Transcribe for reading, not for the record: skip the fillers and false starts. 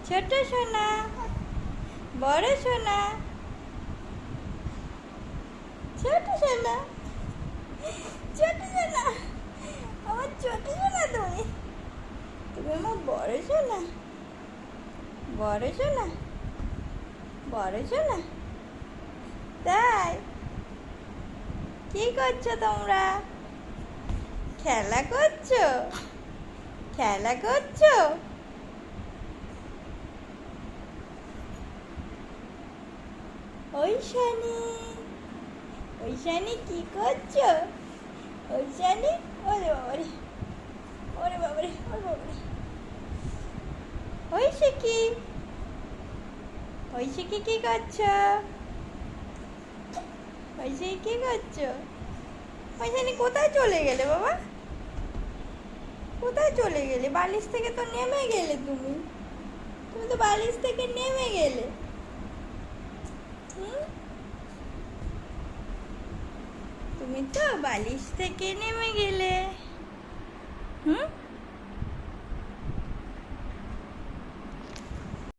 ছোট সোনা, বড় সোনা, ছোট সোনা, ছোট সোনা, আমার ছোট সোনা। তুমি তুমি আমার বড় সোনা, বড় সোনা, বড় সোনা। তাই কি করছো তোমরা? খেলা করছো? খেলা করছো? ওই শানি, ওই শানি কি করছো? ওই শানি, ওরে বাবারে, ওরে বাবারে, ওরে বাবারে। ওই শিকি, ওই শিকি কি করছো? ওই শিকি কি করছো? ওই শানি কোথায় চলে গেলে বাবা? কোথায় চলে গেলে? বালিশ থেকে তো নেমে গেলে তুমি। তুমি তো বালিশ থেকে নেমে গেলে। তুমি তো বালিশ থেকে নেমে গেলে। হুম।